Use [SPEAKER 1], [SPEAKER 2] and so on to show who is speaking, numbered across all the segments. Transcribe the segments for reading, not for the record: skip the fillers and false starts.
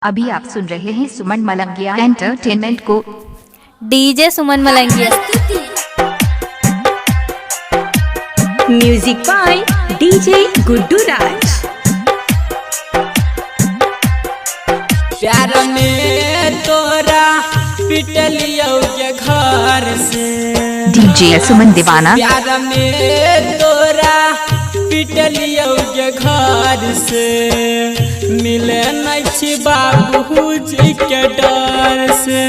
[SPEAKER 1] अभी आप सुन रहे हैं सुमन मलंगिया एंटरटेनमेंट को।
[SPEAKER 2] DJ Suman Malangiya.
[SPEAKER 3] Music by DJ Guddu Raj.
[SPEAKER 4] प्यार में तोरा पिटलियो के घर से
[SPEAKER 1] डीजे सुमन दीवाना।
[SPEAKER 4] प्यार में तोरा पिटलियो के घर से मिले नहीं बाबूजी के डर से।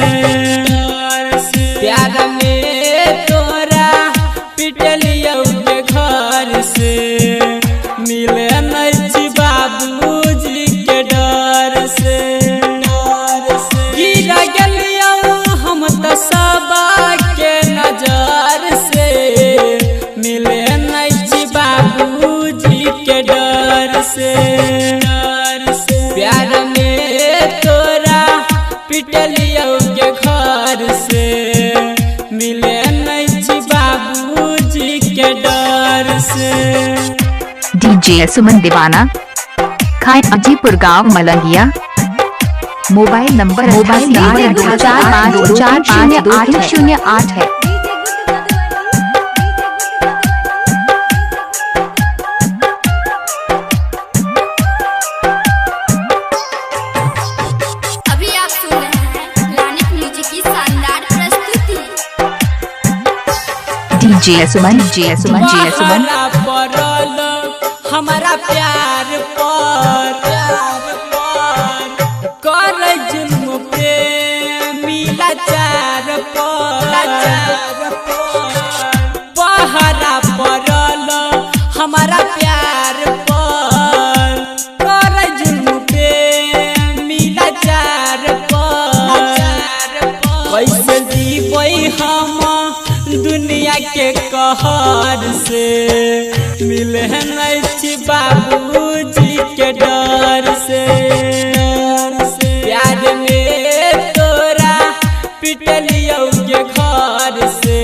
[SPEAKER 4] प्यार में तोरा पिटलियो के घर से मिले नहीं बाबूजी के डर से। गिर गलियो हम तो सबा के नजर से मिले नहीं बाबूजी के डर से। प्यार में तोरा पिटलियो के घर से मिले नहीं बाबूजी के डर से।
[SPEAKER 1] डीजे सुमन दीवाना खाए अजीपुर गांव मलंगिया। मोबाइल नंबर 8845245008 है।
[SPEAKER 5] अभी आप सुन रहे हैं लानिक म्यूजिक की शानदार प्रस्तुति।
[SPEAKER 1] डीजे सुमन
[SPEAKER 4] बहरा पड़ल हमारा प्यार पर कर जुल्म पे मिला चार पर। बहरा पड़ल हमारा प्यार पर कर जुल्म पे मिला चार पर। कैसे जीवै हम दुनिया के कहर से मिले नहीं बाबूजी के डर से। प्यार में तोरा पिटलियो के घर से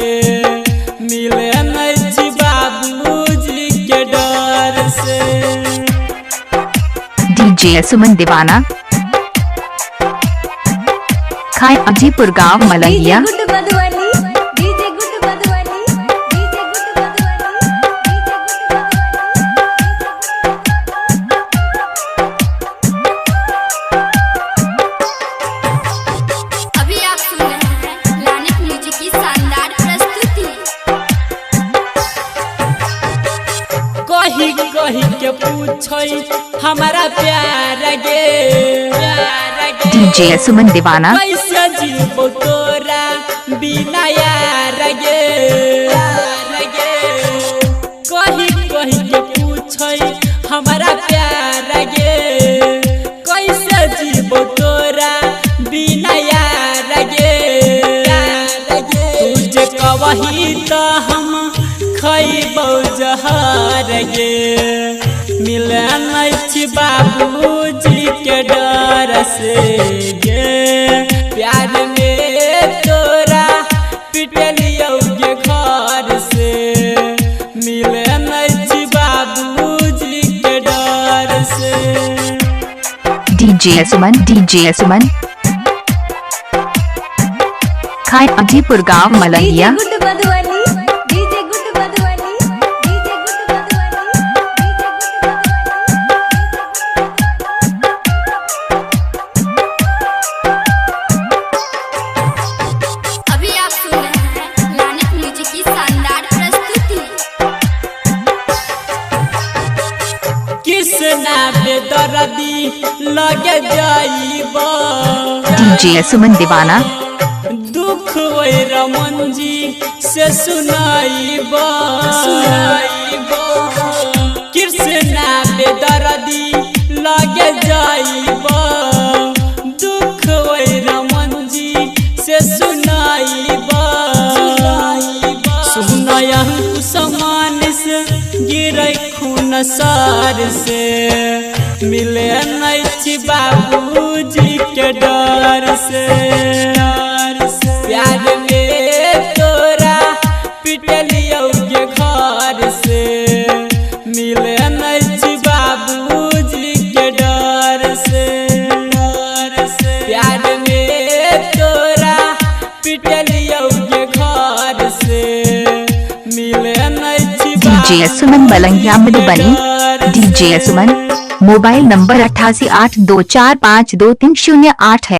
[SPEAKER 4] मिले नहीं बाबूजी के डर से।
[SPEAKER 1] डीजे सुमन दीवाना खाए अजीपुर गांव मलंगिया।
[SPEAKER 3] गुड्डू मधुबनी, डीजे गुड्डू मधुबनी, डीजे गुड्डू
[SPEAKER 5] अभी आप सुन रहे हैं लानिक म्यूजिक की शानदार प्रस्तुति।
[SPEAKER 4] कही कही के पूछई हमारा प्यार गे
[SPEAKER 1] डीजे सुमन दीवाना
[SPEAKER 4] कैसे जीवो तोरा बिना यार गे। कही कही के पूछई हमारा प्यार गे कैसे जीवो तोरा बिना यार गे। तुझे कवही तो हम खैबो जहर गे मिले नहीं बाबूजी के डर से गे। प्यार में तोरा पिटलियो के घर से मिले नहीं बाबूजी के डर से।
[SPEAKER 1] डीजे सुमन खाए अजीपुर गांव मलंगिया।
[SPEAKER 3] गुड्डू मधुबनी, डीजे गुड्डू मधुबनी, डीजे गुड्डू
[SPEAKER 5] अभी आप सुन रहे हैं लानिक म्यूजिक की शानदार प्रस्तुति।
[SPEAKER 4] किसना बेदर्दी लगे जाइबा
[SPEAKER 1] डीजे सुमन दीवाना
[SPEAKER 4] दुख वही रमन जी से सुनाइबा। कृष्णा बेदर्दी लगे जाइबा दुख वही रमन जी से सुनाइबा। सुनाया समान से गिरे खून सार से मिले नहीं बाबूजी के डर से। प्यार में तोरा पिटलियो के घर से मिले नहीं बाबूजी के डर से।
[SPEAKER 1] डीजे सुमन मलंगिया मधुबनी। डीजे सुमन मोबाइल नंबर 8882452308 है।